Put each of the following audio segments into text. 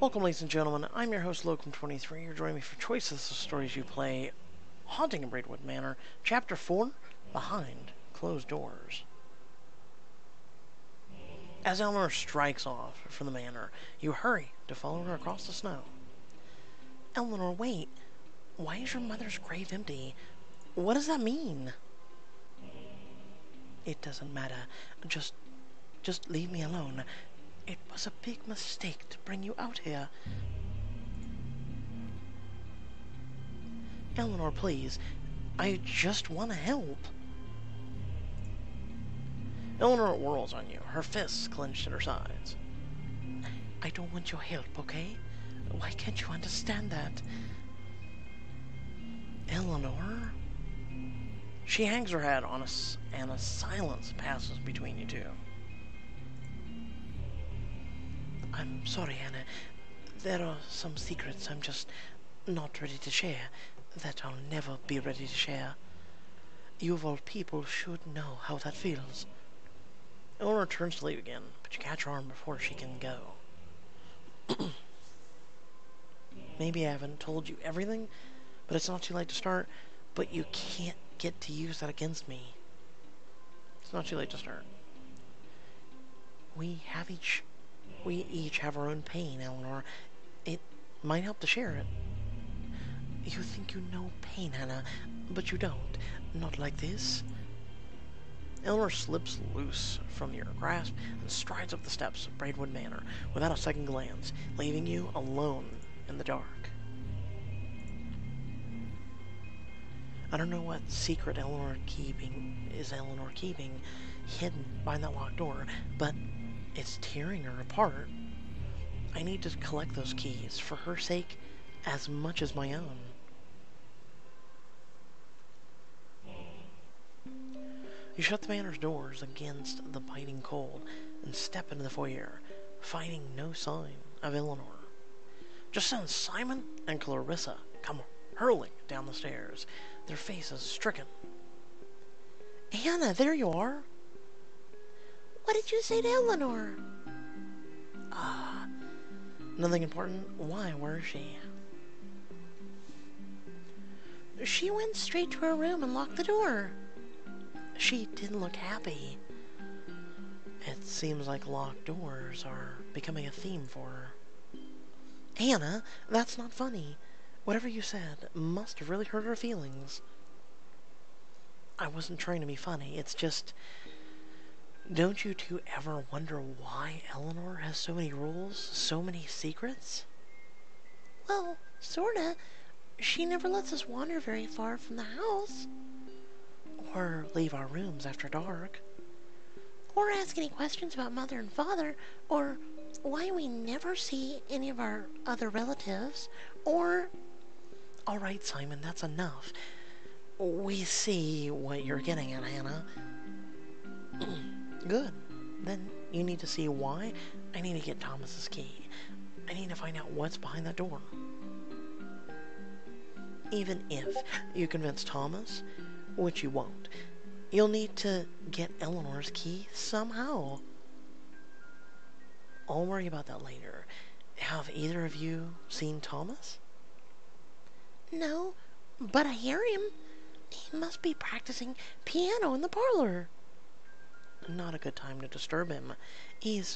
Welcome, ladies and gentlemen. I'm your host, Locum23. You're joining me for Choices of Stories You Play, Haunting of Braidwood Manor, Chapter 4, Behind Closed Doors. As Eleanor strikes off from the manor, you hurry to follow her across the snow. Eleanor, wait. Why is your mother's grave empty? What does that mean? It doesn't matter. Just leave me alone. It was a big mistake to bring you out here. Eleanor, please. I just want to help. Eleanor whirls on you, her fists clenched at her sides. I don't want your help, okay? Why can't you understand that? Eleanor? She hangs her head on and a silence passes between you two. I'm sorry, Hannah. There are some secrets I'm just not ready to share, that I'll never be ready to share. You of all people should know how that feels. Eleanor turns to leave again, but you catch her arm before she can go. Maybe I haven't told you everything, but it's not too late to start, but you can't get to use that against me. It's not too late to start. We each have our own pain, Eleanor. It might help to share it. You think you know pain, Hannah, but you don't. Not like this. Eleanor slips loose from your grasp and strides up the steps of Braidwood Manor without a second glance, leaving you alone in the dark. I don't know what secret Eleanor keeping hidden behind that locked door, but it's tearing her apart. I need to collect those keys, for her sake, as much as my own. You shut the manor's doors against the biting cold and step into the foyer, finding no sign of Eleanor. Just then Simon and Clarissa come hurling down the stairs, their faces stricken. Anna, there you are. What did you say to Eleanor? Nothing important. Why? Where is she? She went straight to her room and locked the door. She didn't look happy. It seems like locked doors are becoming a theme for her. Anna, that's not funny. Whatever you said must have really hurt her feelings. I wasn't trying to be funny. It's just... Don't you two ever wonder why Eleanor has so many rules, so many secrets? Well, sorta. She never lets us wander very far from the house. Or leave our rooms after dark. Or ask any questions about Mother and Father, or why we never see any of our other relatives, or... All right, Simon, that's enough. We see what you're getting at, Hannah. Good. Then you need to see why. I need to get Thomas's key. I need to find out what's behind that door. Even if you convince Thomas, which you won't, you'll need to get Eleanor's key somehow. I'll worry about that later. Have either of you seen Thomas? No, but I hear him. He must be practicing piano in the parlor. Not a good time to disturb him. He's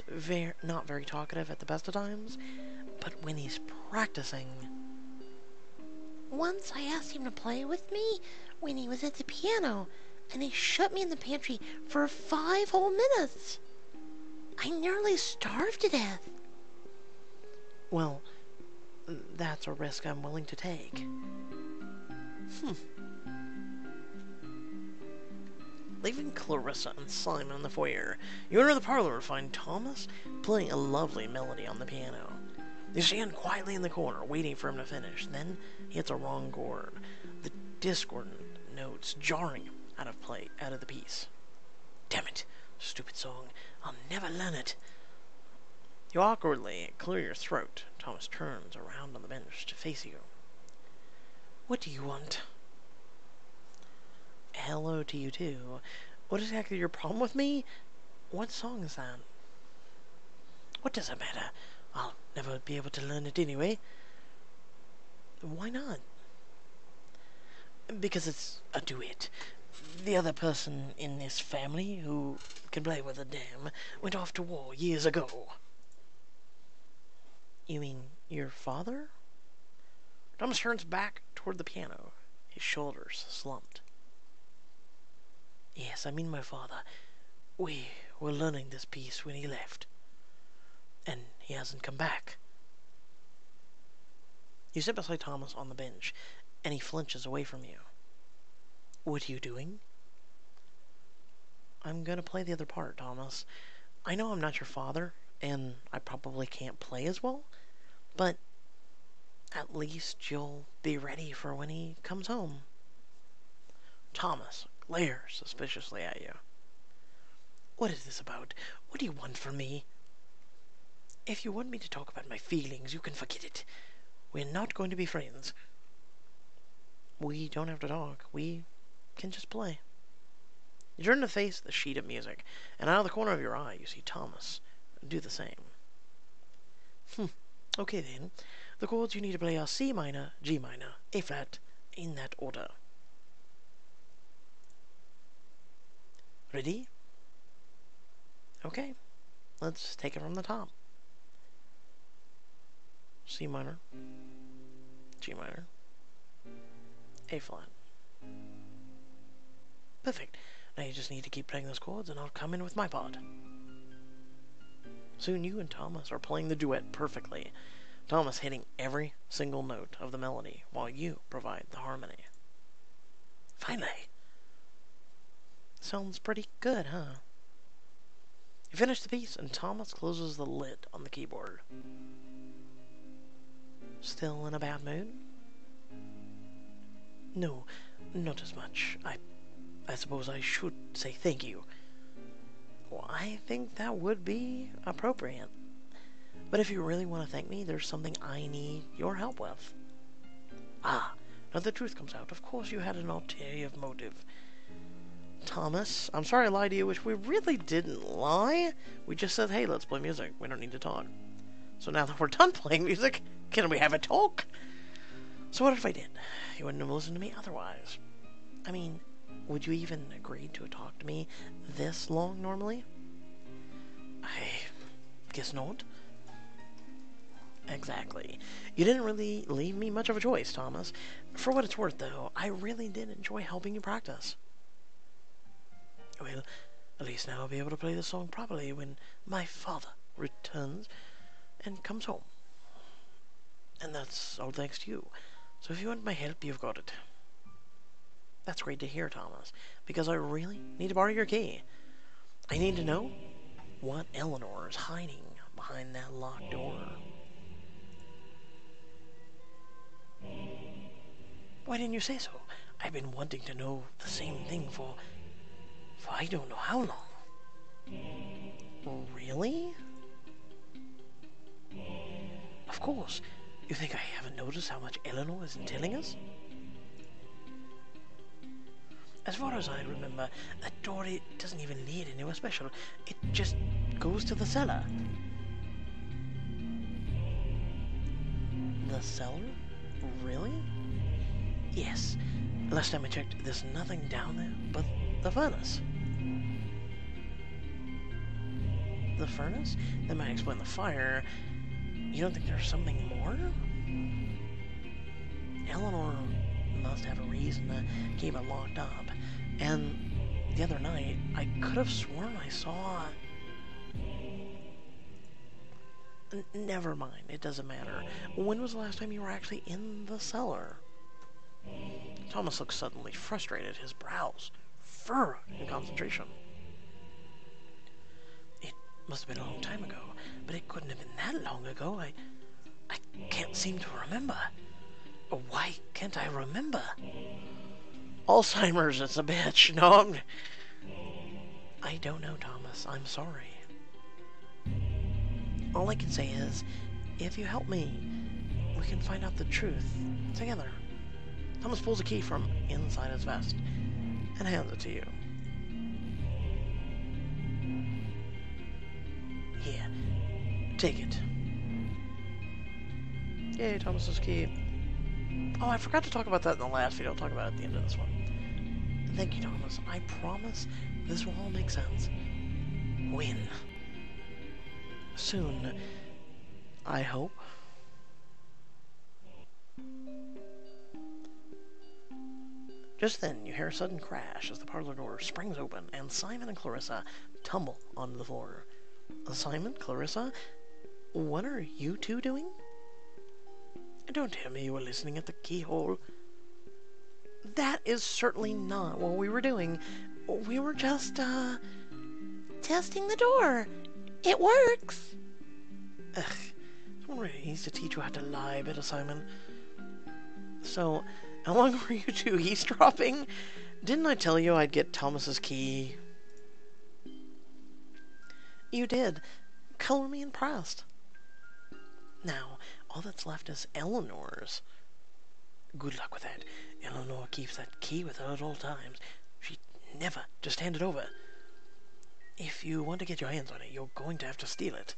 not very talkative at the best of times, but when he's practicing... Once I asked him to play with me when he was at the piano, and he shut me in the pantry for 5 whole minutes. I nearly starved to death. Well, that's a risk I'm willing to take. Leaving Clarissa and Simon in the foyer, you enter the parlor to find Thomas playing a lovely melody on the piano. You stand quietly in the corner, waiting for him to finish. Then he hits a wrong chord, the discordant notes jarring out of the piece. Damn it, stupid song. I'll never learn it. You awkwardly clear your throat. Thomas turns around on the bench to face you. What do you want? Hello to you too. What is exactly your problem with me? What song is that? What does it matter? I'll never be able to learn it anyway. Why not? Because it's a duet. The other person in this family who can play with a dam went off to war years ago. You mean your father? Thomas turns back toward the piano. His shoulders slumped. Yes, I mean my father. We were learning this piece when he left. And he hasn't come back. You sit beside Thomas on the bench, and he flinches away from you. What are you doing? I'm gonna play the other part, Thomas. I know I'm not your father, and I probably can't play as well, but at least you'll be ready for when he comes home. Thomas glares suspiciously at you. What is this about? What do you want from me? If you want me to talk about my feelings, you can forget it. We're not going to be friends. We don't have to talk. We can just play. You turn to face the sheet of music, and out of the corner of your eye, you see Thomas do the same. Okay then. The chords you need to play are C minor, G minor, A flat, in that order. Ready? Okay. Let's take it from the top. C minor, G minor, A flat. Perfect. Now you just need to keep playing those chords and I'll come in with my part. Soon you and Thomas are playing the duet perfectly. Thomas hitting every single note of the melody while you provide the harmony. Finally. Sounds pretty good, huh? You finish the piece and Thomas closes the lid on the keyboard. Still in a bad mood? No, not as much. I suppose I should say thank you. Well, I think that would be appropriate. But if you really want to thank me, there's something I need your help with. Ah, now the truth comes out. Of course you had an ulterior motive. Thomas, I'm sorry I lied to you, which we really didn't lie. We just said, hey, let's play music. We don't need to talk. So now that we're done playing music, can we have a talk? So what if I did? You wouldn't have listened to me otherwise. I mean, would you even agree to talk to me this long normally? I guess not. Exactly. You didn't really leave me much of a choice, Thomas. For what it's worth, though, I really did enjoy helping you practice. Well, at least now I'll be able to play the song properly when my father returns and comes home. And that's all thanks to you. So if you want my help, you've got it. That's great to hear, Thomas, because I really need to borrow your key. I need to know what Eleanor is hiding behind that locked door. Why didn't you say so? I've been wanting to know the same thing for I don't know how long. Really? Of course. You think I haven't noticed how much Eleanor isn't telling us? As far as I remember, that door doesn't even lead anywhere special. It just goes to the cellar. The cellar? Really? Yes. Last time I checked, there's nothing down there but the furnace. The furnace? That might explain the fire. You don't think there's something more? Eleanor must have a reason to keep it locked up. And the other night, I could have sworn I saw... Never mind, it doesn't matter. When was the last time you were actually in the cellar? Thomas looked suddenly frustrated, his brows furrowed in concentration. It must have been a long time ago, but it couldn't have been that long ago. I can't seem to remember. Why can't I remember? Alzheimer's is a bitch. No, I don't know, Thomas. I'm sorry. All I can say is, if you help me, we can find out the truth together. Thomas pulls a key from inside his vest and hands it to you. Here, take it. Yay, Thomas's key. Oh, I forgot to talk about that in the last video. I'll talk about it at the end of this one. Thank you, Thomas. I promise this will all make sense. When? Soon. I hope. Just then, you hear a sudden crash as the parlor door springs open and Simon and Clarissa tumble onto the floor. Simon, Clarissa, what are you two doing? Don't tell me you were listening at the keyhole. That is certainly not what we were doing. We were just, testing the door. It works. Ugh. Someone really needs to teach you how to lie a bit, Simon. So, how long were you two eavesdropping? Didn't I tell you I'd get Thomas's key? You did. Color me impressed. Now, all that's left is Eleanor's. Good luck with that. Eleanor keeps that key with her at all times. She'd never just hand it over. If you want to get your hands on it, you're going to have to steal it.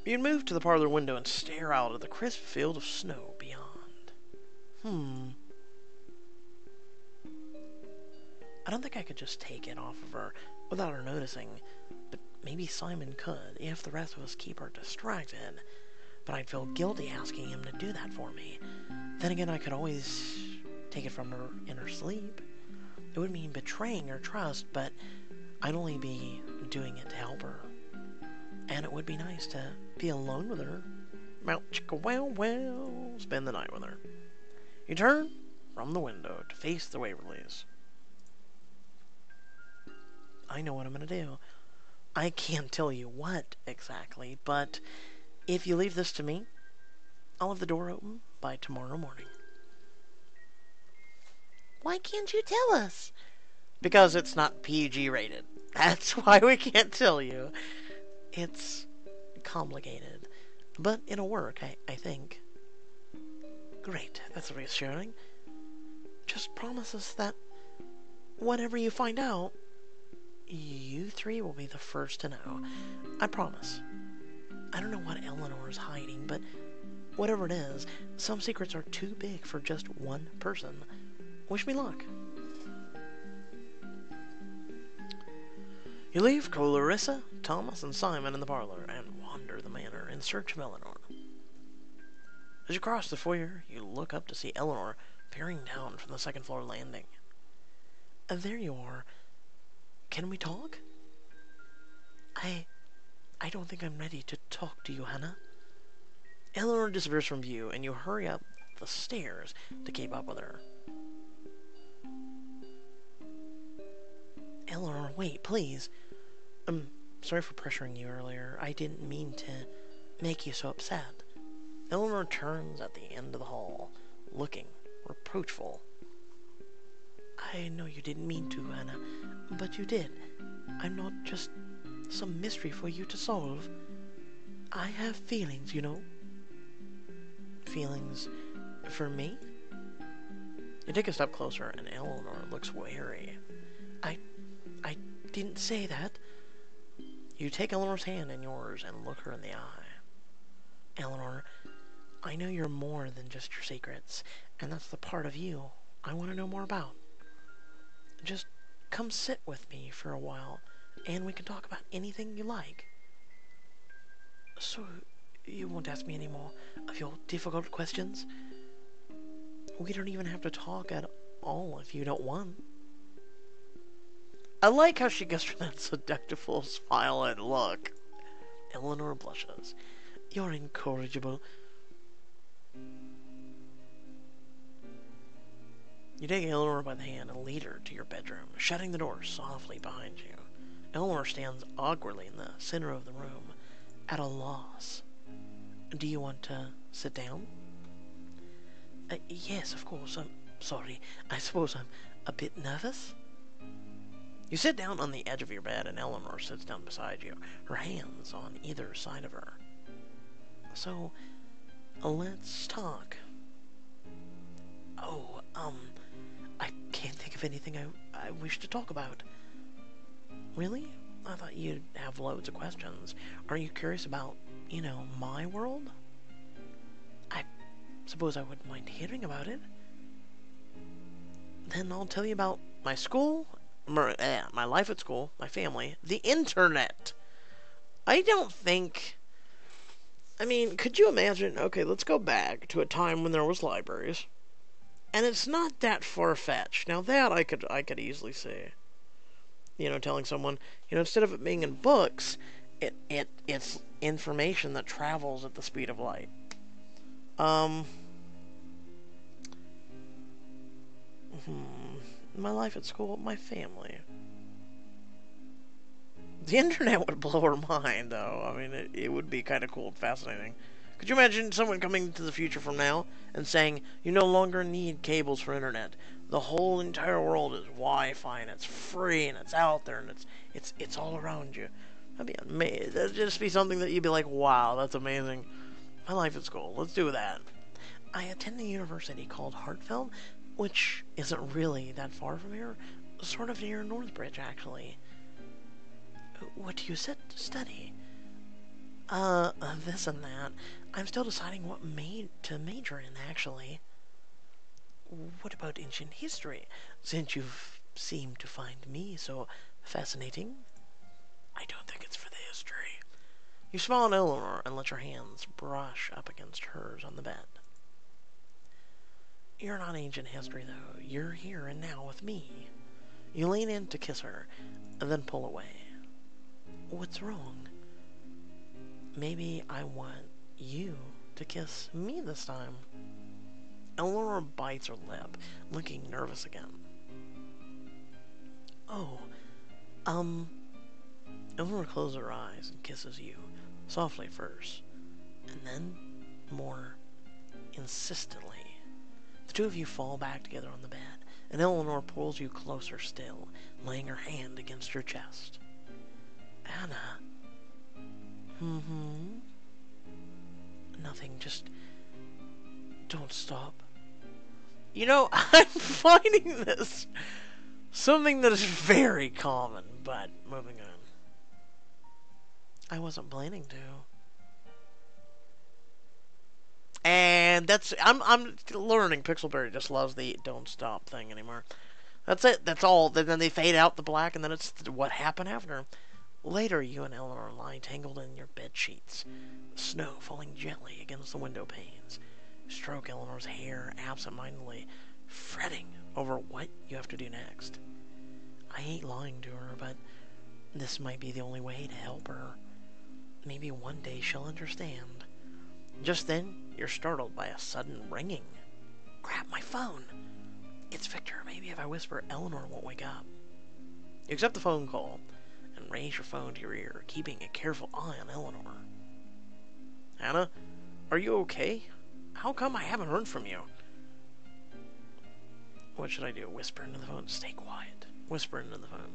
You'd move to the parlor window and stare out at the crisp field of snow beyond. I don't think I could just take it off of her without her noticing, but maybe Simon could if the rest of us keep her distracted. But I'd feel guilty asking him to do that for me. Then again, I could always take it from her in her sleep. It would mean betraying her trust, but I'd only be doing it to help her. And it would be nice to be alone with her. Well, chicka wow wow, spend the night with her. You turn from the window to face the Waverleys. I know what I'm going to do. I can't tell you what exactly, but if you leave this to me, I'll have the door open by tomorrow morning. Why can't you tell us? Because it's not PG rated. That's why we can't tell you. It's complicated, but it'll work, I think. Great, that's reassuring. Just promise us that whatever you find out, you three will be the first to know. I promise. I don't know what Eleanor's hiding, but whatever it is, some secrets are too big for just one person. Wish me luck. You leave Clarissa, Thomas, and Simon in the parlor and wander the manor in search of Eleanor. As you cross the foyer, you look up to see Eleanor peering down from the second floor landing. And there you are. Can we talk? I don't think I'm ready to talk to you, Hannah. Eleanor disappears from view, and you hurry up the stairs to keep up with her. Eleanor, wait, please. I'm sorry for pressuring you earlier. I didn't mean to make you so upset. Eleanor turns at the end of the hall, looking reproachful. I know you didn't mean to, Hannah, but you did. I'm not just some mystery for you to solve. I have feelings, you know. Feelings for me? You take a step closer, and Eleanor looks wary. I didn't say that. You take Eleanor's hand in yours and look her in the eye. Eleanor, I know you're more than just your secrets, and that's the part of you I want to know more about. Just come sit with me for a while, and we can talk about anything you like. So, you won't ask me any more of your difficult questions? We don't even have to talk at all if you don't want. I like how she gets that seductive smile and look. Eleanor blushes. You're incorrigible. You take Eleanor by the hand and lead her to your bedroom, shutting the door softly behind you. Eleanor stands awkwardly in the center of the room, at a loss. Do you want to sit down? Yes, of course. I'm sorry. I suppose I'm a bit nervous. You sit down on the edge of your bed, and Eleanor sits down beside you, her hands on either side of her. So, let's talk. Oh, I can't think of anything I wish to talk about. Really? I thought you'd have loads of questions. Are you curious about you know, my world, I suppose I wouldn't mind hearing about it. Then I'll tell you about my school, my life at school, my family, the internet. I don't think... I mean, could you imagine... Okay, let's go back to a time when there was libraries. And it's not that far-fetched. Now that I could easily see. You know, telling someone, you know, instead of it being in books, it's information that travels at the speed of light. My life at school, my family. The internet would blow her mind, though. I mean, it would be kind of cool and fascinating. Could you imagine someone coming to the future from now and saying, you no longer need cables for internet. The whole entire world is Wi-Fi, and it's free, and it's out there, and it's all around you. That'd be amazing. That'd just be something that you'd be like, wow, that's amazing. My life at school, let's do that. I attend a university called Hartfeld, which isn't really that far from here. Sort of near Northbridge, actually. What do you study? This and that. I'm still deciding what to major in, actually. What about ancient history? Since you've seemed to find me so fascinating, I don't think it's for the history. You smile at Eleanor and let your hands brush up against hers on the bed. You're not ancient history, though. You're here and now with me. You lean in to kiss her, and then pull away. What's wrong? Maybe I want you to kiss me this time. Eleanor bites her lip, looking nervous again. Oh, Eleanor closes her eyes and kisses you, softly first, and then more insistently. The two of you fall back together on the bed, and Eleanor pulls you closer still, laying her hand against your chest. Anna. Nothing, just don't stop. You know, I'm finding this something that is very common, but moving on. I wasn't planning to. And that's I'm learning Pixelberry just loves the don't stop thing anymore. That's it. That's all. Then they fade out the black, and then it's what happened after. Later, you and Eleanor lie tangled in your bed sheets, snow falling gently against the window panes. Stroke Eleanor's hair absent-mindedly, fretting over what you have to do next. I hate lying to her, but this might be the only way to help her. Maybe one day she'll understand. Just then, you're startled by a sudden ringing. Crap, my phone! It's Victor. Maybe if I whisper, Eleanor won't wake up. You accept the phone call and raise your phone to your ear, keeping a careful eye on Eleanor. Anna, are you okay? How come I haven't heard from you? What should I do? Whisper into the phone? Stay quiet. Whisper into the phone.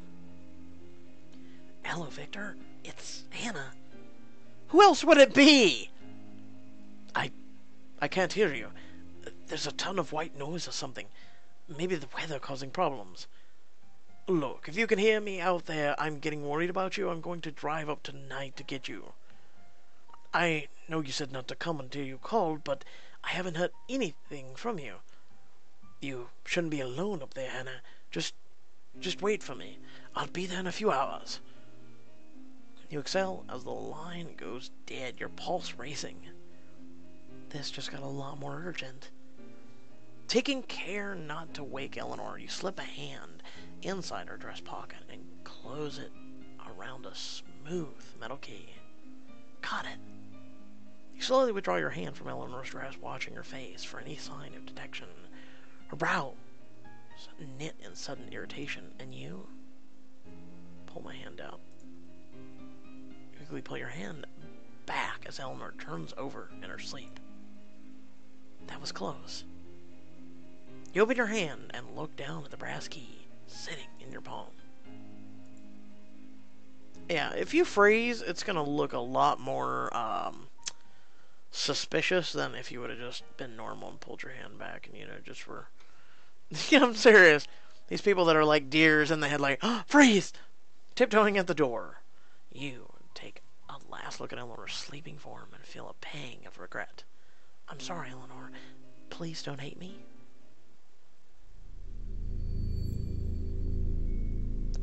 Hello, Victor. It's Anna. Who else would it be? I can't hear you. There's a ton of white noise or something. Maybe the weather causing problems. Look, if you can hear me out there, I'm getting worried about you. I'm going to drive up tonight to get you. I know you said not to come until you called, but I haven't heard anything from you. You shouldn't be alone up there, Hannah. Just wait for me. I'll be there in a few hours. You exhale as the line goes dead, your pulse racing. This just got a lot more urgent. Taking care not to wake Eleanor, you slip a hand inside her dress pocket and close it around a smooth metal key. Got it. You slowly withdraw your hand from Eleanor's dress, watching her face for any sign of detection. Her brow knit in sudden irritation, and you pull my hand out. You quickly pull your hand back as Eleanor turns over in her sleep. That was close. You open your hand and look down at the brass key sitting in your palm. Yeah, if you freeze, it's gonna look a lot more suspicious than if you would have just been normal and pulled your hand back and, you know, just for... I'm serious. These people that are like deers in the headlight, freeze! Tiptoeing at the door. You take a I'll last look at Eleanor's sleeping form and feel a pang of regret. I'm sorry, Eleanor. Please don't hate me.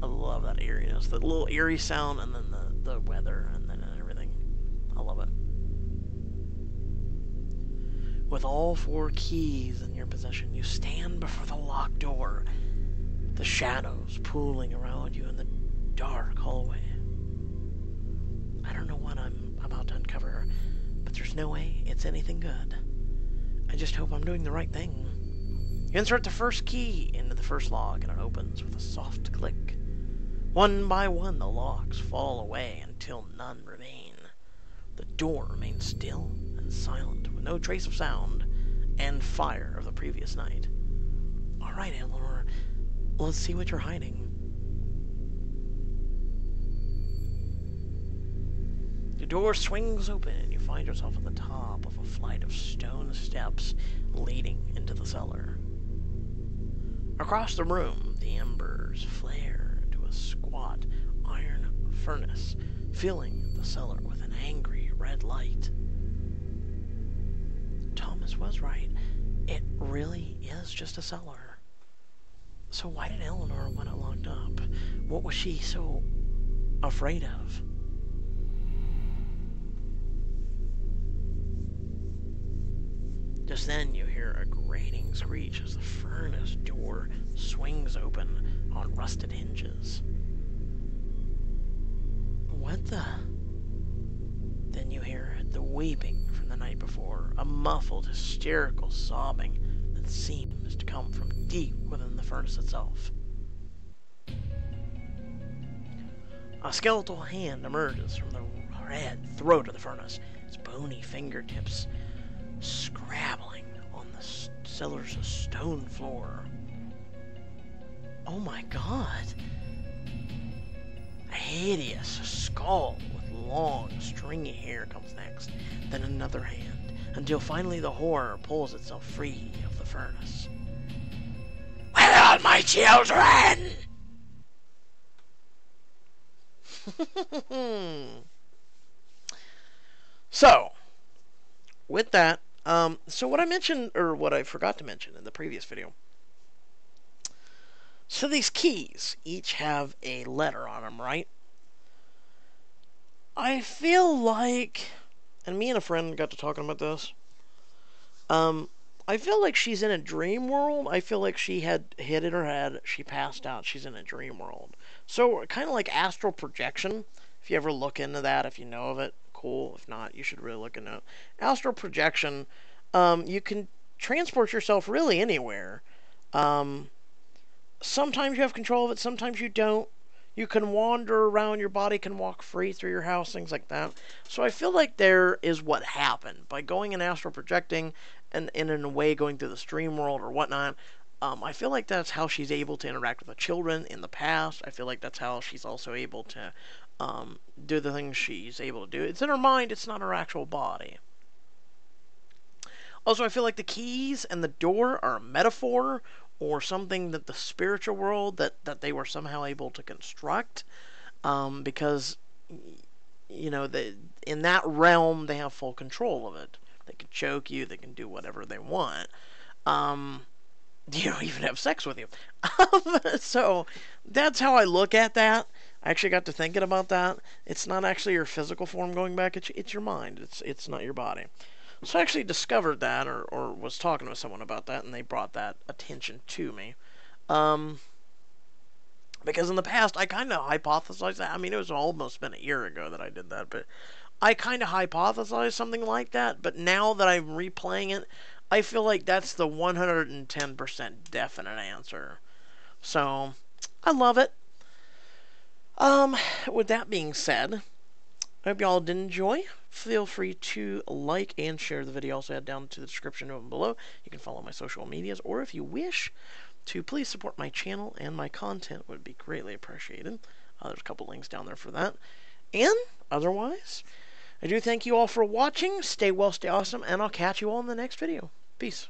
I love that eeriness. The little eerie sound and then the weather and then everything. I love it. With all 4 keys in your possession, you stand before the locked door, the shadows pooling around you in the dark hallway. I don't know what I'm about to uncover, but there's no way it's anything good. I just hope I'm doing the right thing. You insert the first key into the first lock, and it opens with a soft click. One by one, the locks fall away until none remain. The door remains still and silent, with no trace of sound and fire of the previous night. All right, Eleanor, let's see what you're hiding. The door swings open, and you find yourself at the top of a flight of stone steps leading into the cellar. Across the room, the embers flare to a squat iron furnace, filling the cellar with an angry red light. Thomas was right. It really is just a cellar. So why did Eleanor want it locked up? What was she so afraid of? Just then you hear a grating screech as the furnace door swings open on rusted hinges. What the? Then you hear the weeping from the night before, a muffled, hysterical sobbing that seems to come from deep within the furnace itself. A skeletal hand emerges from the red throat of the furnace, its bony fingertips scrabbling on the cellar's stone floor. Oh my god! A hideous skull with long, stringy hair comes next, then another hand, until finally the horror pulls itself free of the furnace. Where are my children? So, with that, so what I mentioned, or what I forgot to mention in the previous video, so these keys each have a letter on them, right? I feel like, and me and a friend got to talking about this, I feel like she's in a dream world. I feel like she had hit in her head, she passed out, she's in a dream world. So, kind of like astral projection, if you ever look into that, if you know of it, cool. If not, you should really look into it. Astral projection, you can transport yourself really anywhere. Sometimes you have control of it, sometimes you don't. You can wander around, your body can walk free through your house, things like that. So I feel like there is what happened. By going and astral projecting, and in a way going through the stream world or whatnot, I feel like that's how she's able to interact with the children in the past. I feel like that's how she's also able to do the things she's able to do. It's in her mind, it's not her actual body. Also, I feel like the keys and the door are a metaphor or something that the spiritual world that they were somehow able to construct, because, you know, in that realm they have full control of it. They can choke you, they can do whatever they want, you know, even have sex with you. So that's how I look at that. I actually got to thinking about that. It's not actually your physical form going back, it's your mind, it's not your body. So I actually discovered that, or was talking with someone about that, and they brought that attention to me. Because in the past, I kind of hypothesized that. I mean, it was almost been a year ago that I did that, but I kind of hypothesized something like that. But now that I'm replaying it, I feel like that's the 110% definite answer. So, I love it. With that being said, I hope y'all did enjoy. Feel free to like and share the video. Also head down to the description down below. You can follow my social medias, or if you wish to please support my channel and my content, would be greatly appreciated. There's a couple links down there for that. And otherwise, I do thank you all for watching. Stay well, stay awesome, and I'll catch you all in the next video. Peace.